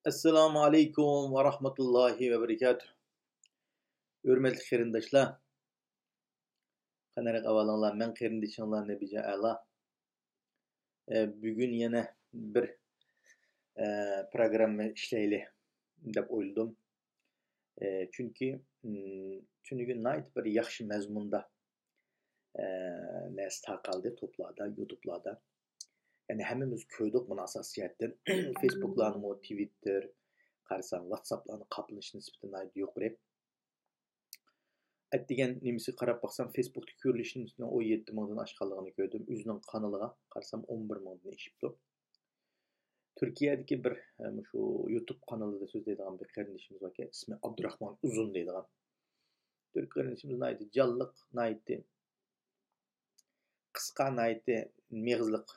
Assalomu alaykum va rahmatullohi va barakatuh. Hurmatli qarindoshlar, qanaqa ahvolinglar? Men qarindishinglar Nabija a'lo. Bugun yana bir programma ishlayli deb o'yladim. Chunki tunugun night bir yaxshi mazmunda narsa tarqaldi to'plarda, YouTube'larda. Yani hammamiz ko'rdik buni asosiyatdan. Facebook'larni, Twitter, qarasam WhatsApp'larni qaplanish nisbati yuqori. Degan nimasi qarab baksam Facebook'ta ko'rilishning 17 mingdan oshganligini ko'rdim. O'zining kanaliga qarasam 11 mingdan oshibdi. Turkiyadagi bir shu YouTube kanalida so'zlaydigan bir qarindishimiz bor ekan, ismi Abdurahmon Uzun deydigan. Turk qarindishimiz naydi jalliq, naydi qisqa, naydi meg'izliq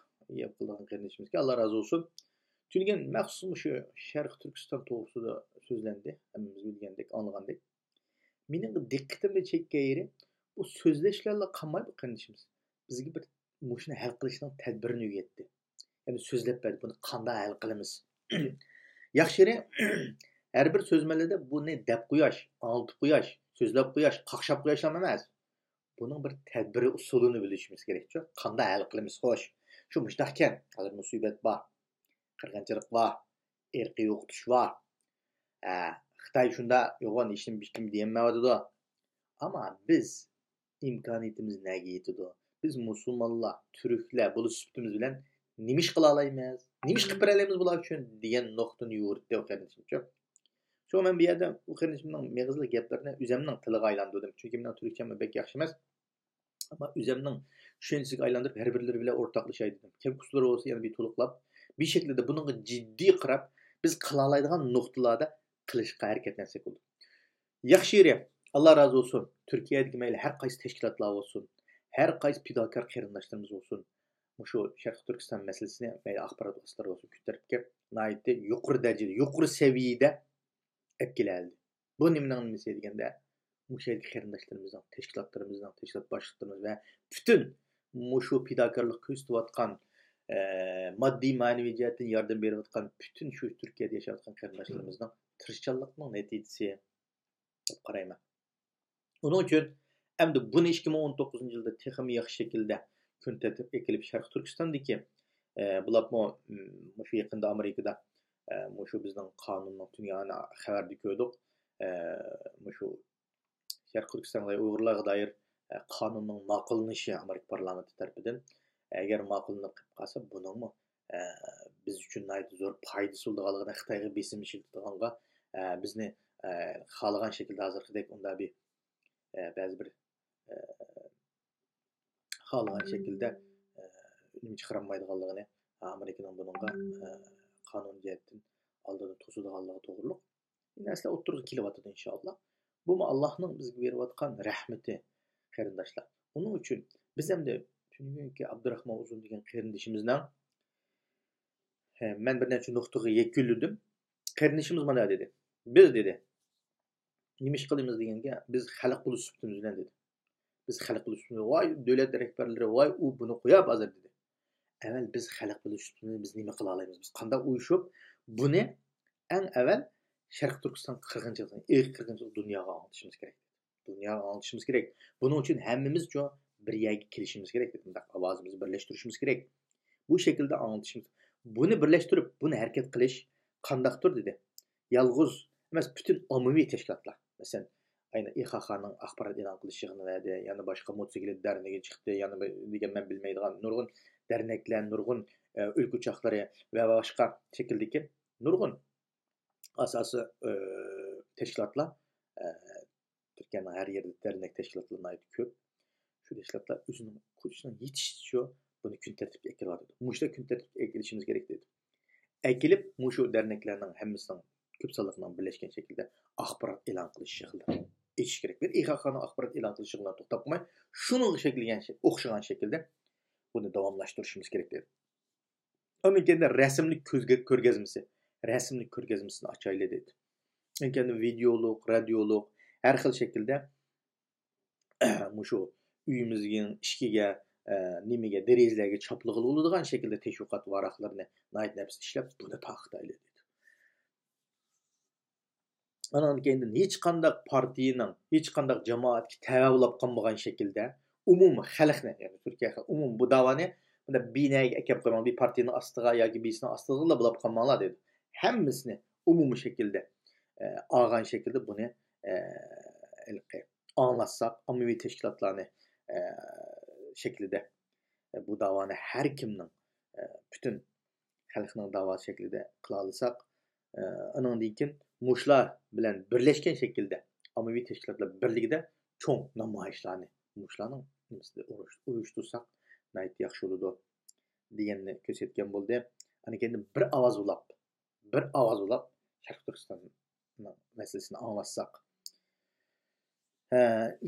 yapılan qarindishimizga Allah razı olsun. Tunugun maxsus shu Sharq Turkiston to'g'risida so'zlandi. Hammamiz bilgandek, anlagandek. Mening diqqatimni chekkan yeri bu so'zlashlarla qolmay bu qarindishimiz bizga bir mushuni hal qilishning tadbirini o'rgatdi. Ya'ni so'zlab berdi, buni qanday hal qilamiz. Yaxshiri har bir so'zmalarda buni deb qo'yash, oltib qo'yash, so'zlab qo'yash, qaqshab qo'yash emas. Buning bir tadbiri usulini bilishimiz kerak-ku. Qanday hal qilamiz xo'sh. Shu mushtahkam, hozir musibat bor, qirg'inchilik bor, irqiy o'qitish bor. Xitoy shunda yo'g'on ishni bikim deyilmaydi. Ama biz imkoniyatimiz nega yetadi? Biz musulmonlar, turklar bo'lib sübtimiz bilan nima ish qila olamiz? Nima ish qilib bera olamiz bular uchun degan nuqtani yuritdi o'qadimcha. Shu men bu yerda o'qadimning meg'izli gaplarini o'zimning tiliga aylantirdim. Chunki men turkcham pek yaxshi emas. Ama o'zimning tushunchasiga aylantirib har birlari bilan o'rtoqlashay dedim. Kim kuslar bo'lsa yana bir to'liqlab, bir shaklda bunga jiddiy qarab biz qila oladigan nuqtalarda qilishga harakatlansak bo'ldi. Yaxshi yeri, Allah razı olsun. Türkiye'deki mayli her qaysi teşkilatlar olsun, her qaysi pidakar qarindoshlarimiz olsun. Şu Sharq Turkiston meselesini mayli axborot vositalari olsun ko'taribga nihoyatda yuqori darajada, yuqori saviyada etkilendi. Bu nimasi deganda mushaydi qarindoshlarimizni, teşkilat boshliqlarimiz va butun shu pidakarlik ko'rsatayotgan moddiy ma'naviy jihatdan yordam berayotgan butun shu Turkiyada yashayotgan qarindoshlarimizni tirishchanlikning natijasi deb qarayman. Onun uchun endi buni 2019 yilda texnik yaxshi shaklda kun tartibga kelib Sharq Turkistondagi bularmi shu yaqinda Amerikada shu bizning qonunning dunyoni xabarda ko'rdik. Shu Sharq Turkistonga Uyg'urlarga doir qonunning ma'qullanishi Amerika parlamenti tomonidan agar ma'qullanib qolsa buningmi biz uchun zo'r foydasi bo'lganligini Xitoyga besim ishlatganga bizni xohlagan shaklda hozirgidek unda bir ba'zi bir xohlagan shaklda nima chiqarolmaydiganligini Amerikaning buningga qonun jihatdan oldida to'sadiganligi to'g'riliq narsa o'ttirib kelyapti inshaalloh. Bu Allohning bizga berayotgan rahmati qarindoshlar. Uning uchun biz ham chunki Abdurahmon Uzun degan qarindishimizdan men bir necha nuqtaga yakunladim. Qarindishimiz mana dedi. Biz dedi nima ish qilamiz deganga biz xalq bo'lib subtimiz bilan dedi. Biz xalq bo'lib subtimiz, voy davlat rahbarlari, voy u buni qo'yib hozir dedi. Avval biz xalq bo'lib subtimiz biz nima qila olamiz? Biz qanday uyushib buni eng avval Sharq Turkiston qirg'inchiligidan, qirg'inchilik dunyoga anglashimiz kerak. Dunyoga anglashimiz kerak. Buning uchun hammamiz bir yerga kelishimiz kerak dedi. Bundaq ovozimizni birlashtirishimiz kerak. Bu shaklda anglashimiz. Buni birlashtirib, buni harakat qilish qandaqdir dedi. Yalg'iz emas, butun ommaviy tashkilotlar. Masalan, ayni IHH'ning axborot e'lon qilishini verdi, yana boshqa motosiklet dernegi chiqdi, yana degan men bilmaydigan nurg'un derneklar, nurg'un o'lka uchoqlari va boshqa shakldagi nurg'un asosiy tashkilotlar Turkiyaning har yerda dernek tashkilotlari ko'p. Shu tashkilotlar o'zining kuchini yetishicha buni kun tartibga keltiradi. Mushta kun tartibga kelishimiz kerak dedi. Ekilib, shu derneklarning hammasining ko'p sonliqning birlashgan shaklda axborot e'lon qilish shaklida etish kerak. Bir IHH'ning axborot e'lon qilishi bilan to'xtab qolmay, shuning shaklga o'xshagan shaklda buni davomlashtirishimiz kerak dedi. Amerikada rasmli ko'rgazmasini ochayli dedi. Endi videolog, radiolog har xil shaklda shu uyimizning ishkiga, nimaga, derazlarga choplig'i bo'ladigan shaklda tashviqot varaqlarini nafs ishlab buni taqdirlaydi dedi. Andan keyin hech qanday partiyaning, hech qanday jamoatga tava bo'lib qolmagan shaklda umumiy xalqni, ya'ni Turkiya umumiy bu davoni bunda binaga akab qo'ygan bir partiyaning ostiga yoki birisini ostiga bo'lib qolmanglar dedi. Hammasini umumiy shaklda olgan shaklda buni anlatsak, ommaviy tashkilotlarni shaklida bu davoni har kimning butun xalqning davosi shaklida qila olsak, andan keyin mushlar bilan birlashgan shaklda ommaviy tashkilotlar birligida cho'ng namoyishlarni mushlarning uyushtirsak yaxshi bo'ladi deganni ko'rsatgan bo'ldi. Ana keyin bir ovoz bo'lib Sharq Turkiston masalasini anglatsak,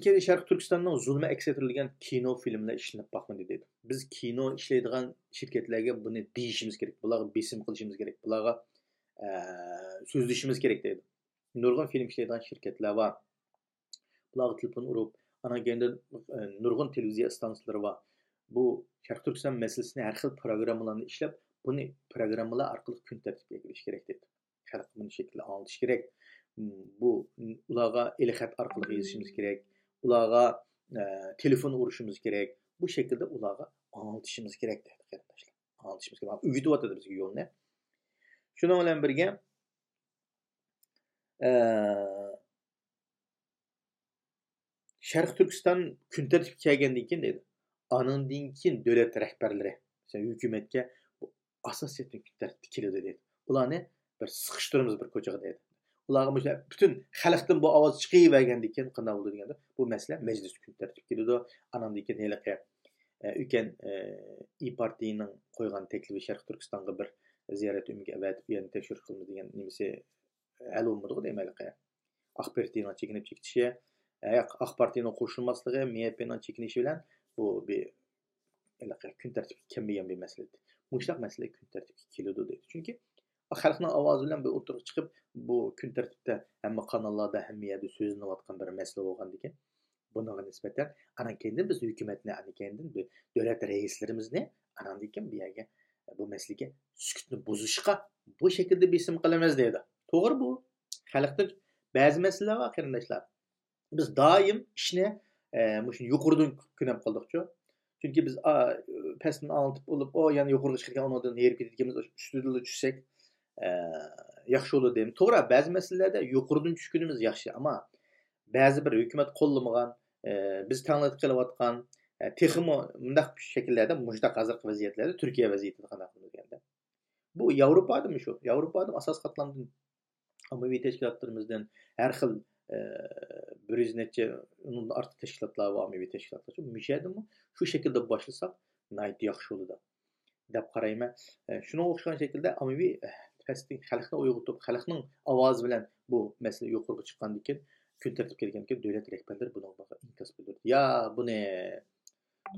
keyin Sharq Turkistonning zulmi aks ettirilgan kino filmlar ishlanib boqmadi dedi. Biz kino ishlaydigan shirkatlarga buni deyishimiz kerak, bularga besim qilishimiz kerak, bularga so'zlashimiz kerak dedi. Nurg'un film ishlaydigan shirkatlar va bularga telefon urib, ana keyin nurg'un televiziya stansiyalari va bu Sharq Turkiston masalasini har xil programmalarni ishlab, buni programmalar orqali kun tartibga kirish kerak dedi. Xalq buni shaklda anglatish kerak. Bu ularga elxat orqali yozishimiz kerak. Ularga telefon urishimiz kerak. Bu shaklda ularga anglitishimiz kerak dedi qarindoshlar. Anglitishimiz kerak. O'rgatyapti bizga yo'lni. Shuning bilan birga Sharq Turkiston kun tartibga kelgandan keyin dedi. Anandan keyin davlat rahbarlari, hukumatga bu asosiy kun tartibga keladi dedi. Ularni bir siqishtiramiz bir ko'chaga dedi. Ularga bütün xalqdan bu ovoz chiqavergandan keyin qanday bo'ladi deganda, bu masala majlis kun tartibga keladi. Anandan keyin haliqi ulkan partiyaning qo'ygan taklifi Sharq Turkistonga bir ziyorat umiga avatib, yana tekshirish qilindi degan nimasi hal bo'lmadi demaylik. Ak partiyaning chekinib chekitishi, AK partiyaning qo'shilmasligi, MHPning chekinishi bilan bu bir kun tartibga kelmagan bir masala. Mushaq masala kun tartibga keladi deydi. Chunki xalqning ovozi bilan bir o'tirib chiqib, bu kun tartibda hamma kanallarda, hamma yerda so'zlanayotgan bir masala bo'lgandan keyin bunga nisbatan ana keyin biz hukumatni, ana keyin davlat raislarimizni anandan keyin bu yerga bu masalaga sukutni buzishga bu shaklda besim qilamiz deydi. To'g'ri bu. Xalqda ba'zi masalalar bor qarindoshlar. Biz doim ishni shu yuqoridan ko'nab qoldik-ku. Chunki biz pastdan anlatib olib, yana yuqoriga chiqgan ondan yerib ketganimiz ustidan tushsak yaxshi bo'ladi deyman. To'g'ri, ba'zi masalalarda yuqoridan tushkunimiz yaxshi, ammo ba'zi bir hukumat qo'llamagan, biz tanlab qilayotgan texmo bundaq shakllarda, mushtaq hozirgi vaziyatlarda Turkiya vaziyatida qanaqa bo'lganda. Bu Yevropadami shu? Yevropada asos qatlamdan ommaviy tashkilotlarimizdan har xil bir yuz necha undan ortiq tashkilotlar va ommaviy tashkilotlar shu shaklda boshlasak yaxshi bo'ladi deb qarayman. Shunga o'xshagan shaklda ommaviy pastdan xalqni uyg'otib, xalqning ovozi bilan bu masala yuqoriga chiqqandan keyin kun tartibga kelgandan keyin davlat rahbarlari bunga inkos bildirdi. Ya buni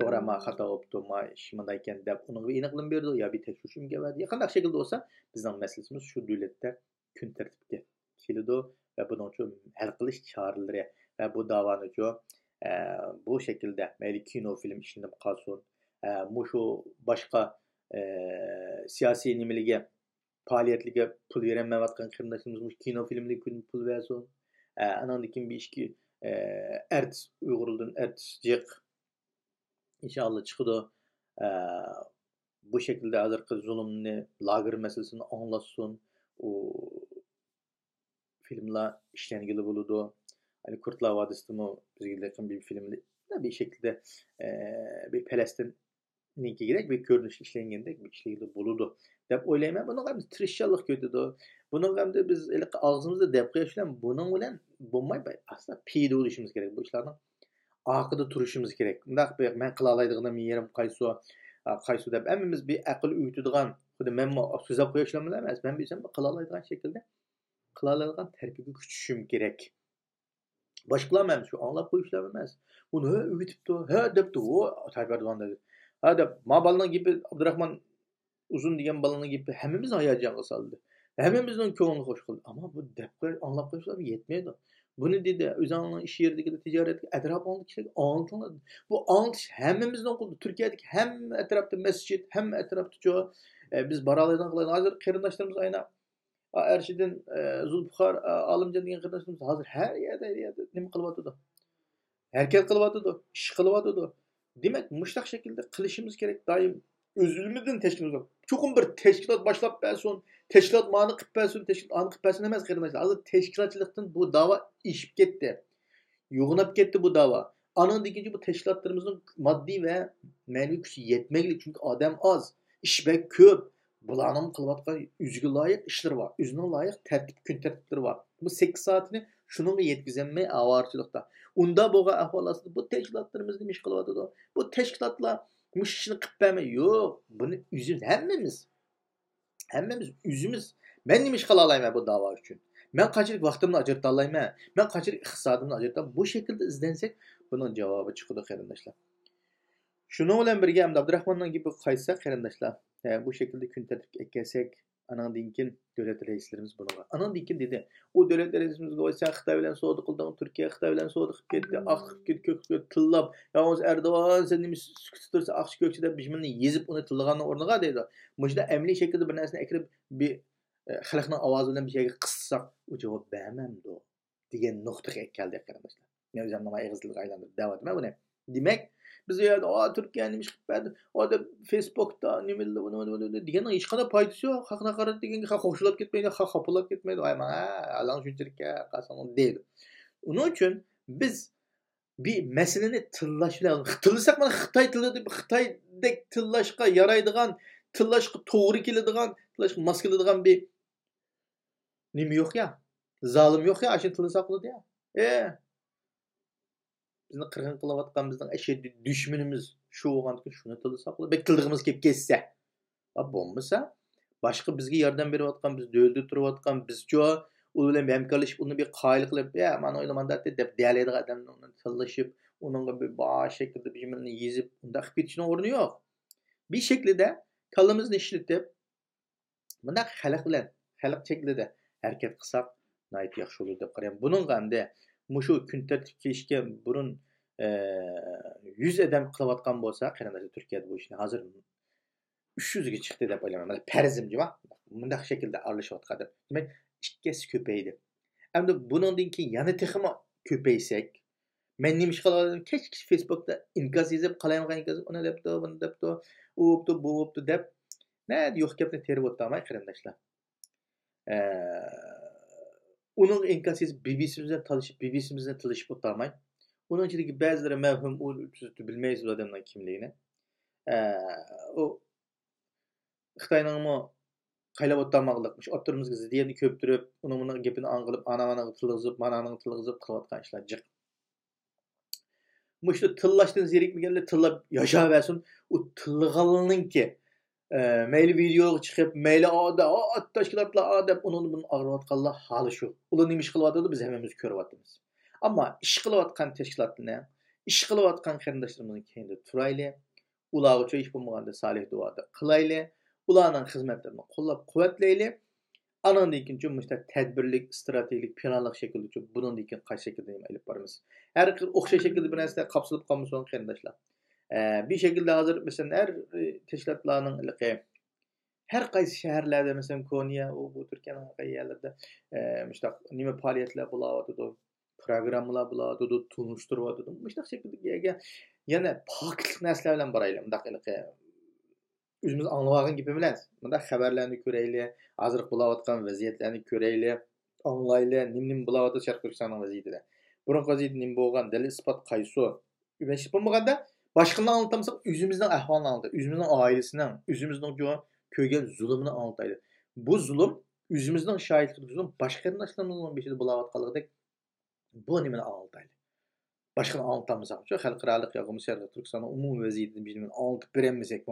to'g'ri ma xato bo'libdi, ma ish bunday ekan deb unga aniqlik berdi, yo bir tekshirishimga berdi. Qanday shaklda bo'lsa, bizning masalasimiz shu davlatda kun tartibga keladi va buning uchun hal qilish choralari va bu davoni uchun bu shaklda mayli kino film ishlanib qolsin, shu boshqa siyosiy nimalarga faoliyatlarga pul bermayotgan qarindoshlarimiz kino filmlarga pul bersin. Andan keyin bir ishki artist Uyg'urlardan artistlik inshaalloh chiqadi. Bu shaklda hozirgi zulmni, lager masalasini anglatsin. U filmlar ishlangili bo'ladi. Hani Kurtlar Vadisi'de bizga yaqin bir filmda bir şekilde bir Falastinninki gerek bir ko'rinish ishlangandek bir ishlaydi bo'ladi deb o'ylayman. Buni ham tirishchilik ko'tadi. Buni ham biz og'zimizda deb qo'yish bilan buning bilan bo'lmaydi. Aslida piyda bo'lishimiz kerak. Bu ishlarning orqada turishimiz kerak. Bundaq men qila oladigan yerim qaysi deb hammamiz bir aql uyutadigan, xuddi men so'zlab qo'yishlar bilan emas. Men bilsam qila oladigan shaklda qila oladigan tarbiyaga kuchishim kerak. Başkalar men şu anlap qo'yishlar emas. Buni o'gitibdi, debdi, Tayberdan dedi. Deb ma balaning gibi Abdurahmon uzun degan balaning gibi hammamizni hayajonga soldi. Hammamizning ko'nglini xush qildi. Ammo bu deb anlap qo'yishlar yetmaydi. Buni dedi, o'zingning ish yeridagi tijoratga atrofdagi kishiga anlatadi. Bu anlatish hammamizning qo'lida. Turkiyadagi hamma atrofda masjid, hamma atrofda biz bora oladigan hozir qarindoshlarimiz ayna Erşidin Zulfikar Alimcan degan qarindoshimiz hozir har yerda nima qilyapti? Harakat qilyapti, ish qilyapti. Demak, mushtaq shaklda qilishimiz kerak. Doim o'zimizdan tashkilot. Cho'qim bir tashkilot boshlab bersin, tashkilot ma'ni qilib bersin, tashkilot ani qilib bersin emas qarindoshlar. Hozir tashkilotchilikdan bu da'vo ishib ketdi. Yo'g'inab ketdi bu da'vo. Anın dikinci bu teşkilatlarımızın maddi ve manevi gücü yetmeyli çünkü adam az, iş bek köp. Bularning qilayotgan o'ziga loyiq ishlar bor. O'zining loyiq kun tartiblari bor. Bu 8 soatini shuningga yetkazolmay avorchilikda. Unda bo'lgan ahvol ostida bu tashkilotlarimiz nima ish qilyapti? Bu tashkilotlar mush ishni qilib bermay. Yo'q, buni o'zimiz hammamiz o'zimiz. Men nima ish qila olayman bu da'vo uchun? Men qanchalik vaqtimni ajrata olayman? Men qanchalik iqtisodimni ajrata? Bu shaklda izlansak, buning javobi chiqadi qarindoshlar. Şunu bilan birga hamda Abdurahmonning gapi qaytsa qarindoshlar, bu şekilde kun tartibga kelsak, anandan keyin davlat raislarimiz bunaqa. Anandan keyin dedi, o davlat raisimizga oysa Xitoy bilan savdo qilding, Turkiya Xitoy bilan savdo qilib ketdi, aqib ketdi, ko'kga tillab, yolg'iz Erdo'g'an sen nima tursa aqsh ko'kchi deb bijmini yezib uni tillaganning o'rniga dedi. Mujda amaliy shaklda bir narsani akirib bir xalqning ovozi bilan bir şeyga qissaq, u javob bermamdi degan nuqtaga keldi qarindoshlar. Men o'zim nima ig'izliq aylantirib da'vatman buni. Demak, biz yerda Türkiye'nin nima qilib berdi? O da Facebook'ta nimalar bunu deganning hech qanday foydasi yo'q. Haqna qarab deganga haq xo'shilib ketmaydi, haq xapalab ketmaydi. Ay mana alang shunchalik qasan deydi. Uning uchun biz bir masalani tillash bilan tillasak mana Xitoy tili deb Xitoydek tillashga yaraydigan, tillashga to'g'ri keladigan, tillashga mos keladigan bir nima yo'q ya. Zolim yo'q ya, shu tillasak bo'ladi ya. Bizni qirg'in qilayotgan bizning ashaddiy dushmanimiz shu bo'lganki shuni tilsak bek tildig'imiz kelib ketsa bo'lmasa boshqa bizga yordam berayotgan biz davlatda turayotgan bizcho u bilan hamkorlashib uni bir qoyil qilib mana o'ylamanda deb deyaladigan odamni uni tillashib uningga bir bosh shaklda bijimini yezib unda qilib ketishning o'rni yo'q bir shaklida kallamizni ishlatib bunda xalq shaklida harakat qilsak yaxshi bo'ladi deb qarayman buning hamda mushu kun tartib kelishga burun 100 adam qilayotgan bo'lsa, qarindoshlar Turkiyada bu ishni hozir 300 ga chiqdi deb o'ylayman. Mana farzimchi va bunday shaklda aralashayotgan. Demak, ikkisi ko'paydi. Endi buningdan keyin yana texmo ko'paysak, men nima ish qilaman? Kech Facebookda inkos yozib, qalayotgan inkos uni debdi, buni debdi, u bo'pti, bu bo'pti deb, nima yo'q gapni terib o'tmay qarindoshlar. Uning inkasisi BBC'mizdan talashib o'tmay. Onun içindeki bazıları mevhum bilmeyiz bu adamdan kimliğini. O Xitoyning mu qaylab o'tmaqliqmish. O'ttirimizga ziddiyatni ko'ptirib, uning gapini ang'ilib, ana tilg'izib, mananing tilg'izib qilayotgan ishlar jiq. Bu işte tillashdan zerikmaganlar tillab yashaversin. U tilg'alninki mayli videoga chiqib, mayli tashkilotlar deb uni ag'rayotganlar hali shu. Ular nima ish qilyapti biz hammamiz ko'ryapmiz. Ama ish qilayotgan tashkilotlarni, ish qilayotgan qarindoshlarimizni keyinda turayli, ularga cho'yish bo'lmaganda solih duoda qilayli, ularning xizmatlarini qo'llab-quvvatlayli. Anandan keyin cho'mishda tadbirlik, strategik, planlik shaklda bundan keyin qaysi shaklda olib boramiz. Har bir o'xshash shaklda bir narsa qapsilib qolmasin qarindoshlar. Bir shaklda hozir masalan har tashkilotlarning her qaysi shaharlarda masalan Konya, bu Turkiyaning qaysi yerlarida mushtaq nima faoliyatlar bo'layotdi, programmalar bo'ladi, tunishtiryapti. Mushtaq shaklda yana poklik narsalar bilan boraylik. Bundaq o'zimiz anglagan gibi bilan bundaq xabarlarni ko'raylik, hozir bo'layotgan vaziyatlarni ko'raylik, anglaylik, nim bo'layotdi Sharq Turkistonning vaziyatida. Burun vaziyat nim bo'lgan, dalil isbot qaysi? Ümeş bo'lmaganda boshqalarni anlatamsak, o'zimizning ahvolini anlatadi, o'zimizning oilasining, o'zimizning ko'rgan zulmini anlatadi. Bu zulm o'zimizning shohidlik zulm boshqa qarindoshlarimizni beshida bo'layotganligidek bu nimani anlatayli. Boshqani anlatamsak, shu xalqarалық yo'qimiz Sharq Turkistonning umumiy vaziyatini bilmay anlatib beramisak,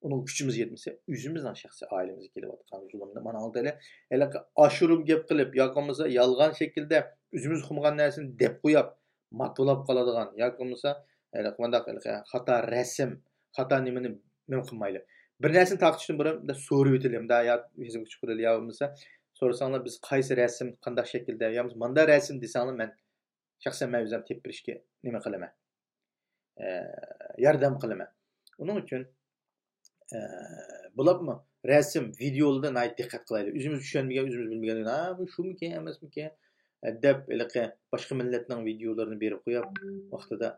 uning kuchimiz yetmasa, o'zimizning shaxsiy oilamizga kelayotgan zulmni mana anlatayli. Hali oshirib gap qilib, yo'qimizda yolg'on shaklda o'zimiz xumgan narsani deb qo'yib, matolab qoladigan, yo'qimizda xato rasm, xato nimani men qilmayli. Bir narsani taqishdan burun so'rab o'tilim, ya Facebook chiqadi, ya bo'lmasa so'rasanglar biz qaysi rasm, qanday shaklda, yo'qmiz manda rasm desanglar men shaxsan men o'zim tep berishga nima qilaman? Yordam qilaman. Uning uchun bo'libmi? resim, videolarda nayt diqqat qilaylik. O'zimiz tushunmagan, o'zimiz bilmagan, ha bu shumikan, emasmikan deb iliqi boshqa millatning videolarini berib qo'yib, vaqtida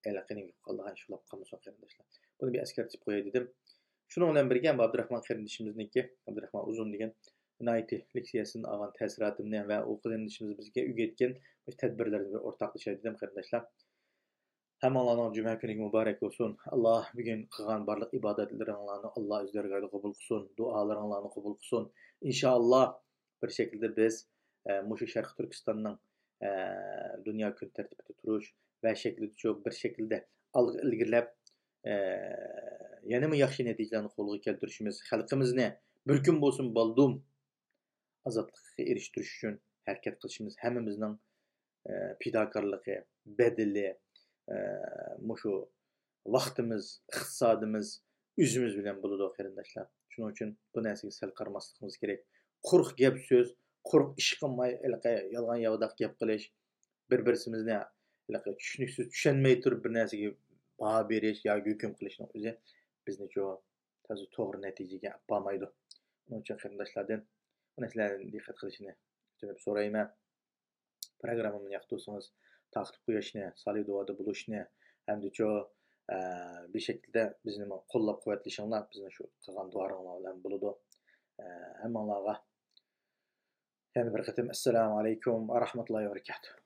iliqining qoldigan shulab qolmasin qarindoshlar. Buni bir eskartib qo'yay dedim. Shuning bilan birga Abdurahmon qarindishimizniki, Abdurahmon Uzun degan nayti leksiyasini olgan ta'siratimni va u qarindishimiz bizga o'rgatgan tadbirlarni o'rtoqlashay dedim qarindoshlar. Hammalarning juma kuni muborak bo'lsin. Alloh bugun qilgan barliq ibodatlaringlarni Alloh o'z dargohida qabul qilsin. Duolaringlarni qabul qilsin. Inshaalloh bir şekilde biz mushu Sharq Turkistonning dunyo kun tartibida turish va bir şekilde ilgirlab yanama yaxshi natijalarni qo'lga keltirishimiz, xalqimizni bir kun bo'lsin baldum azodlikka erishtirish uchun harakat qilishimiz hammamizning fidokorligi, bedeli, mushu vaqtimiz, iqtisodimiz o'zimiz bilan bo'ladi qarindoshlar. Shuning uchun bu narsaga sal qaramasligimiz kerak. Quruq gap so'z, quruq ish qilmay, yolg'on yovdaq gap qilish, bir-birimizni tushuniksiz tushunmay turib bir narsaga baho berish yoki hukm qilishning o'zi bizni to'g'ri natijaga olib bormaydi. Shuning uchun qarindoshlardan bu narsalarga diqqat qilishni so'rayman. Programmamni yoqdi bo'lsangiz taqib qo'yishni, solid duoda bo'lishni hamda bir şekilde bizni qo'llab quvvatlashinglar bizni shu qilgan duoringlar bilan bo'ladi. Hammalarga yana bir qatam assalomu alaykum va rahmatullohi va barakatuh.